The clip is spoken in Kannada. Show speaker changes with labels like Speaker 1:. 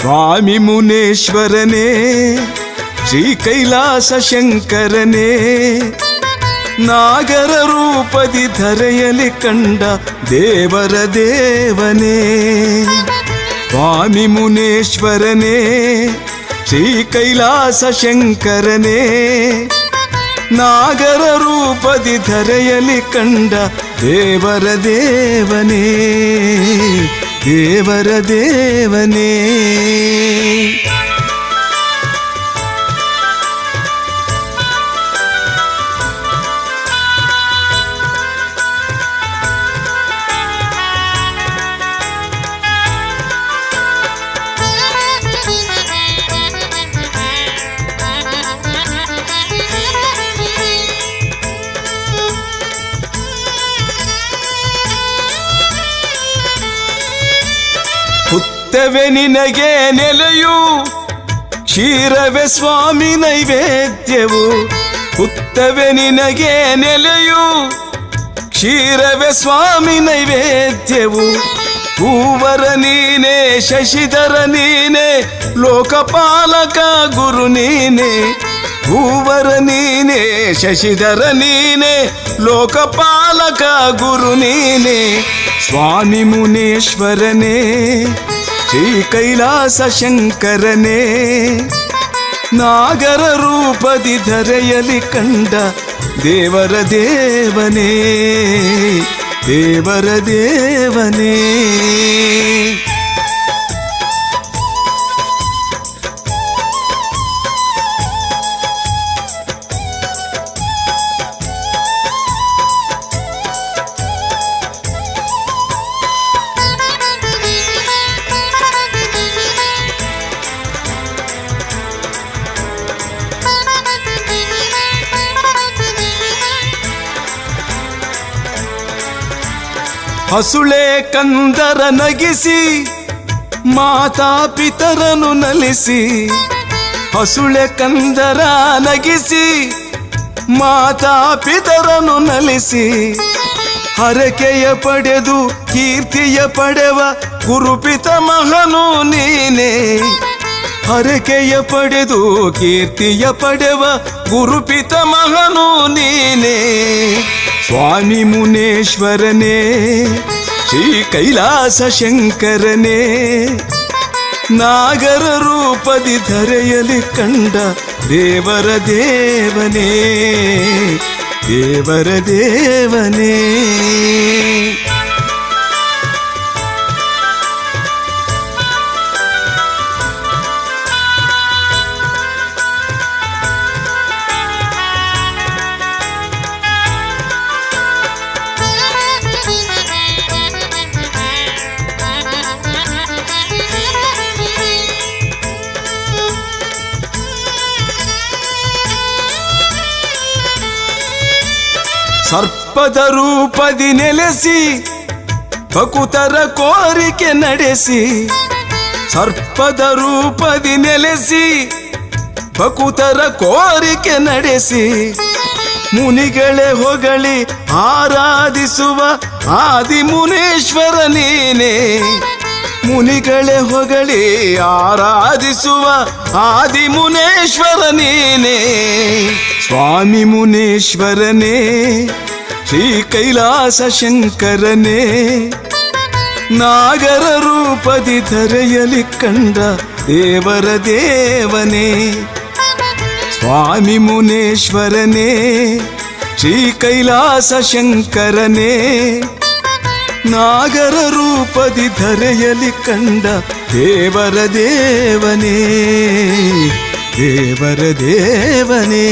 Speaker 1: ಸ್ವಾಮಿ ಮುನೇಶ್ವರನೇ ಶ್ರೀ ಕೈಲಾಸ ಶಂಕರನೇ ನಾಗರ ರೂಪದಿ ಧರೆಯಲಿ ಕಂಡ ದೇವರ ದೇವನೇ ಸ್ವಾಮಿ ಮುನೇಶ್ವರನೇ ಶ್ರೀ ಕೈಲಾಸ ಶಂಕರನೇ ನಾಗರ ರೂಪದಿ ಧರೆಯಲಿ ಕಂಡ ದೇವರ ದೇವನೇ ದೇವರ ದೇವನೇ ಹುತ್ತವೆ ನಿನಗೆ ನೆಲೆಯು ಕ್ಷೀರವೇ ಸ್ವಾಮಿ ನೈವೇದ್ಯವು ಹುತ್ತವೆ ನಿನಗೆ ನೆಲೆಯು ಕ್ಷೀರವೇ ಸ್ವಾಮಿ ನೈವೇದ್ಯವು ಭೂವರ ನೀನೆ ಶಶಿಧರ ನೀನೆ ಲೋಕಪಾಲಕ ಗುರು ನೀನೆ ಭೂವರ ನೀನೆ ಶಶಿಧರ ನೀನೆ ಲೋಕಪಾಲಕ ಗುರು ನೀನೆ ಸ್ವಾಮಿ ಮುನೇಶ್ವರನೇ ಶ್ರೀ ಕೈಲಾಸ ಶಂಕರನೇ ನಾಗರ ರೂಪದಿ ಧರೆಯಲಿ ಕಂಡ ದೇವರ ದೇವನೇ ದೇವರ ದೇವನೇ ಹಸುಳೆ ಕಂದರ ನಗಿಸಿ ಮಾತಾ ಪಿತರನು ನಲಿಸಿ ಹಸುಳೆ ಕಂದರ ನಗಿಸಿ ಮಾತಾ ಪಿತರನು ನಲಿಸಿ ಹರಕೆಯ ಪಡೆದು ಕೀರ್ತಿಯ ಪಡೆವ ಗುರುಪಿತ ಮಹನು ನೀನೆ ಹರಕೆಯ ಪಡೆದು ಕೀರ್ತಿಯ ಪಡೆವ ಗುರುಪಿತ ಮಹನು ನೀನೆ ಸ್ವಾಮಿ ಮುನೇಶ್ವರನೇ ಶ್ರೀ ಕೈಲಾಸ ಶಂಕರನೇ ನಾಗರ ರೂಪದಿ ಧರೆಯಲಿ ಕಂಡ ದೇವರ ದೇವನೇ ದೇವರ ದೇವನೇ ಸರ್ಪದ ರೂಪದಿ ನೆಲೆಸಿ ಭಕುತರ ಕೋರಿಕೆ ನಡೆಸಿ ಸರ್ಪದ ರೂಪದಿ ನೆಲೆಸಿ ಭಕುತರ ಕೋರಿಕೆ ನಡೆಸಿ ಮುನಿಗಳೇ ಹೊಗಳಿ ಆರಾಧಿಸುವ ಆದಿ ಮುನೇಶ್ವರ ನೀನೆ ಮುನಿಗಳೇ ಹೊಗಳಿ ಆರಾಧಿಸುವ ಆದಿ ಮುನೇಶ್ವರ ನೀನೆ ಸ್ವಾಮಿ ಮುನೇಶ್ವರನೇ ಶ್ರೀ ಕೈಲಾಸ ಶಂಕರನೇ ನಾಗರ ರೂಪದಿ ಧರೆಯಲಿ ಕಂಡ ದೇವರ ದೇವನೇ ಸ್ವಾಮಿ ಮುನೇಶ್ವರನೇ ಶ್ರೀ ಕೈಲಾಸ ಶಂಕರನೇ ನಾಗರ ರೂಪದಿ ಧರೆಯಲಿ ಕಂಡ ದೇವರ ದೇವನೇ ದೇವರ ದೇವನೇ